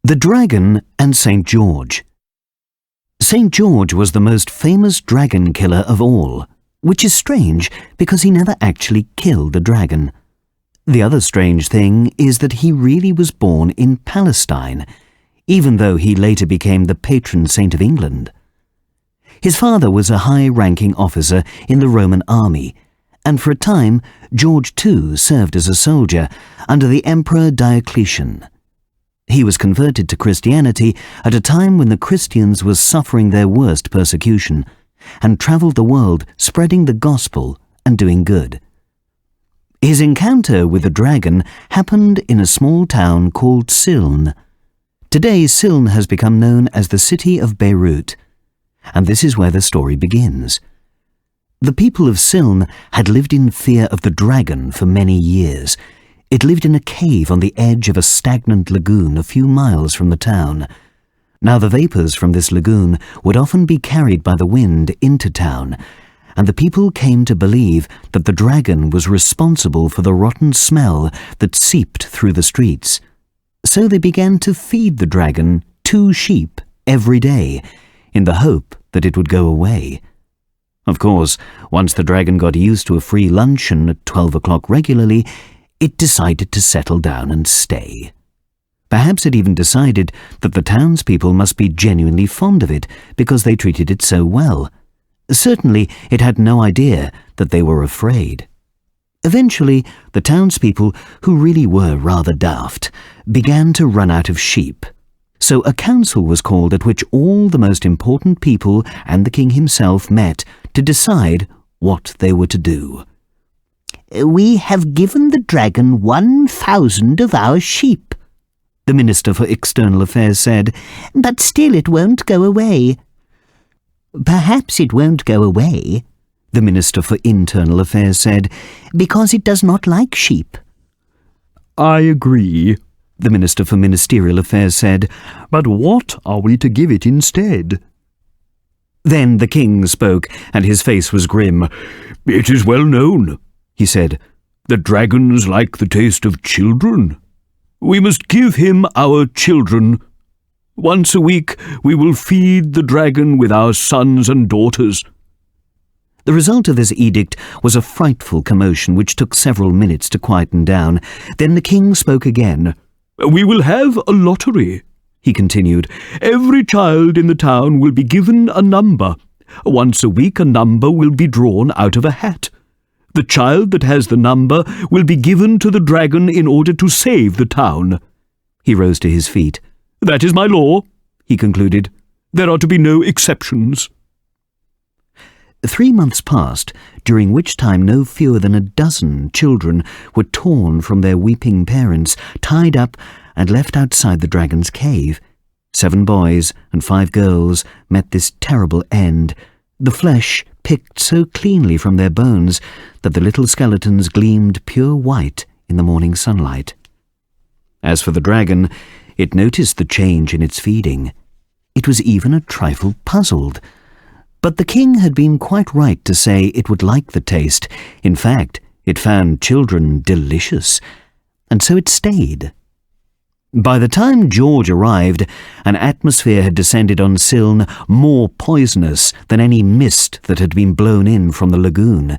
The Dragon and St. George. St. George was the most famous dragon killer of all, which is strange because he never actually killed a dragon. The other strange thing is that he really was born in Palestine, even though he later became the patron saint of England. His father was a high-ranking officer in the Roman army, and for a time George too served as a soldier under the Emperor Diocletian. He was converted to Christianity at a time when the Christians were suffering their worst persecution, and travelled the world spreading the gospel and doing good. His encounter with the dragon happened in a small town called Siln. Today Siln has become known as the city of Beirut, and this is where the story begins. The people of Siln had lived in fear of the dragon for many years. It lived in a cave on the edge of a stagnant lagoon a few miles from the town. Now the vapours from this lagoon would often be carried by the wind into town, and the people came to believe that the dragon was responsible for the rotten smell that seeped through the streets. So they began to feed the dragon 2 sheep every day, in the hope that it would go away. Of course, once the dragon got used to a free luncheon at 12 o'clock regularly, it decided to settle down and stay. Perhaps it even decided that the townspeople must be genuinely fond of it because they treated it so well. Certainly, it had no idea that they were afraid. Eventually, the townspeople, who really were rather daft, began to run out of sheep. So a council was called at which all the most important people and the king himself met to decide what they were to do. "We have given the dragon 1,000 of our sheep," the Minister for External Affairs said, "but still it won't go away." "Perhaps it won't go away," the Minister for Internal Affairs said, "because it does not like sheep." "I agree," the Minister for Ministerial Affairs said, "but what are we to give it instead?" Then the king spoke, and his face was grim. "It is well known," he said, "that dragons like the taste of children. We must give him our children. Once a week we will feed the dragon with our sons and daughters." The result of this edict was a frightful commotion which took several minutes to quieten down. Then the king spoke again. "We will have a lottery," he continued. "Every child in the town will be given a number. Once a week a number will be drawn out of a hat. The child that has the number will be given to the dragon in order to save the town." He rose to his feet. "That is my law," he concluded. "There are to be no exceptions." 3 months passed, during which time no fewer than 12 children were torn from their weeping parents, tied up and left outside the dragon's cave. 7 boys and 5 girls met this terrible end, the flesh picked so cleanly from their bones that the little skeletons gleamed pure white in the morning sunlight. As for the dragon, it noticed the change in its feeding. It was even a trifle puzzled. But the king had been quite right to say it would like the taste. In fact, it found children delicious, and so it stayed. By the time George arrived, an atmosphere had descended on Siln more poisonous than any mist that had been blown in from the lagoon.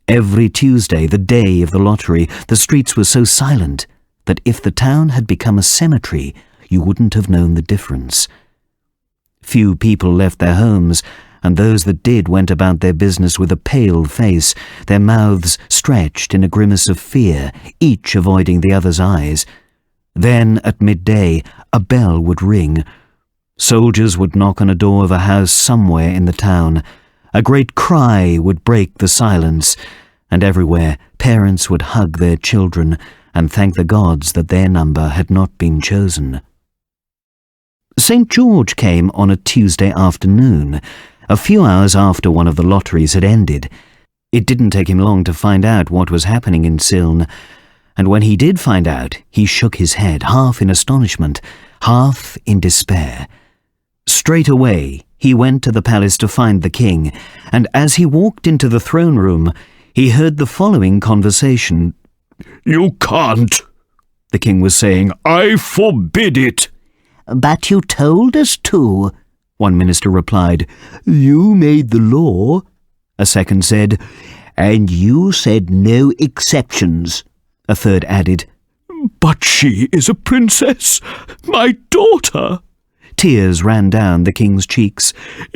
Every Tuesday, the day of the lottery, the streets were so silent that if the town had become a cemetery, you wouldn't have known the difference. Few people left their homes, and those that did went about their business with a pale face, their mouths stretched in a grimace of fear, each avoiding the other's eyes. Then, at midday, a bell would ring. Soldiers would knock on a door of a house somewhere in the town. A great cry would break the silence, and everywhere parents would hug their children and thank the gods that their number had not been chosen. St. George came on a Tuesday afternoon, a few hours after one of the lotteries had ended. It didn't take him long to find out what was happening in Siln, and when he did find out, he shook his head, half in astonishment, half in despair. Straight away, he went to the palace to find the king, and as he walked into the throne room, he heard the following conversation. "You can't," the king was saying. "I forbid it." But you told us to, one minister replied. You made the law, a second said. And you said no exceptions, a third added. But she is a princess, my daughter. Tears ran down the king's cheeks.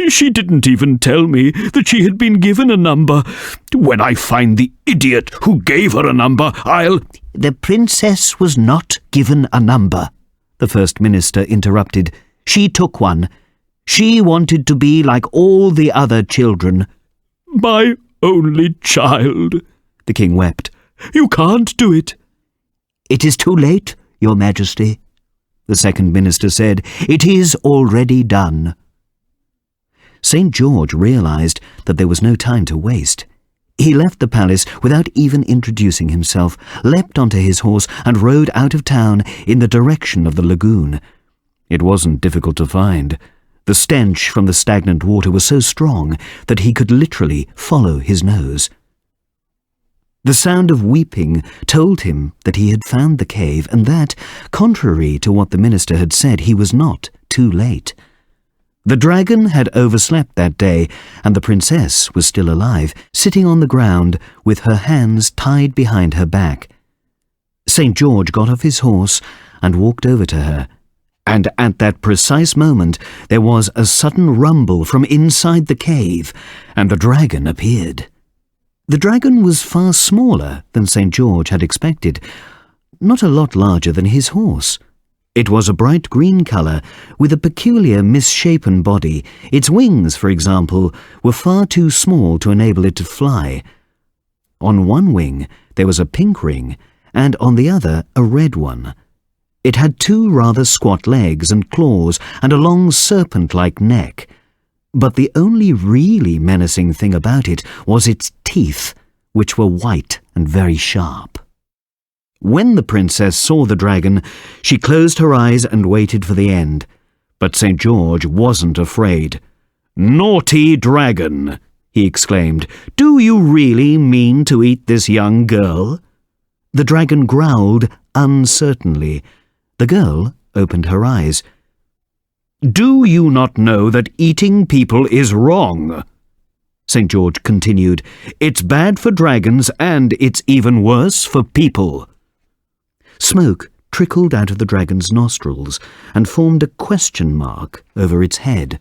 She didn't even tell me that she had been given a number. When I find the idiot who gave her a number, I'll— The princess was not given a number, the first minister interrupted. She took one. She wanted to be like all the other children. My only child, the king wept. You can't do it. It is too late, Your Majesty, the second minister said. It is already done. St. George realized that there was no time to waste. He left the palace without even introducing himself, leapt onto his horse and rode out of town in the direction of the lagoon. It wasn't difficult to find. The stench from the stagnant water was so strong that he could literally follow his nose. The sound of weeping told him that he had found the cave and that, contrary to what the minister had said, he was not too late. The dragon had overslept that day, and the princess was still alive, sitting on the ground with her hands tied behind her back. St. George got off his horse and walked over to her, and at that precise moment there was a sudden rumble from inside the cave, and the dragon appeared. The dragon was far smaller than St. George had expected, not a lot larger than his horse. It was a bright green colour, with a peculiar misshapen body. Its wings, for example, were far too small to enable it to fly. On one wing there was a pink ring, and on the other a red one. It had two rather squat legs and claws, and a long serpent-like neck. But the only really menacing thing about it was its teeth, which were white and very sharp. When the princess saw the dragon, she closed her eyes and waited for the end. But St. George wasn't afraid. "Naughty dragon!" he exclaimed. "Do you really mean to eat this young girl?" The dragon growled uncertainly. The girl opened her eyes. "Do you not know that eating people is wrong?" St. George continued. "It's bad for dragons, and it's even worse for people." Smoke trickled out of the dragon's nostrils and formed a question mark over its head.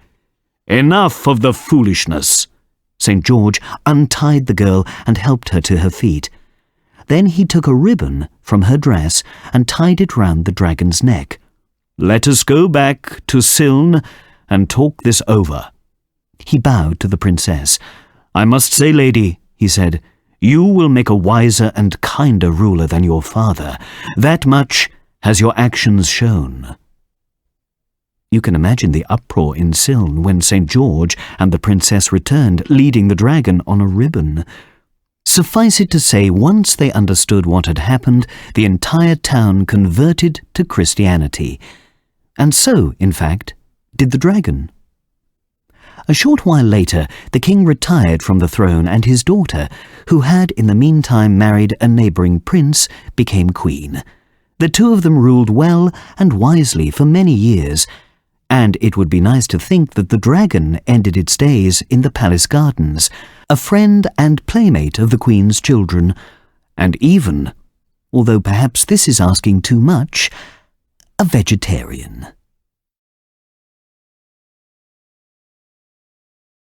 "Enough of the foolishness!" St. George untied the girl and helped her to her feet. Then he took a ribbon from her dress and tied it round the dragon's neck. "Let us go back to Cilne and talk this over." He bowed to the princess. "I must say, lady," he said, "you will make a wiser and kinder ruler than your father. That much has your actions shown." You can imagine the uproar in Cilne when St. George and the princess returned, leading the dragon on a ribbon. Suffice it to say, once they understood what had happened, the entire town converted to Christianity. And so, in fact, did the dragon. A short while later, the king retired from the throne, and his daughter, who had in the meantime married a neighbouring prince, became queen. The two of them ruled well and wisely for many years, and it would be nice to think that the dragon ended its days in the palace gardens, a friend and playmate of the queen's children, and even, although perhaps this is asking too much, a vegetarian.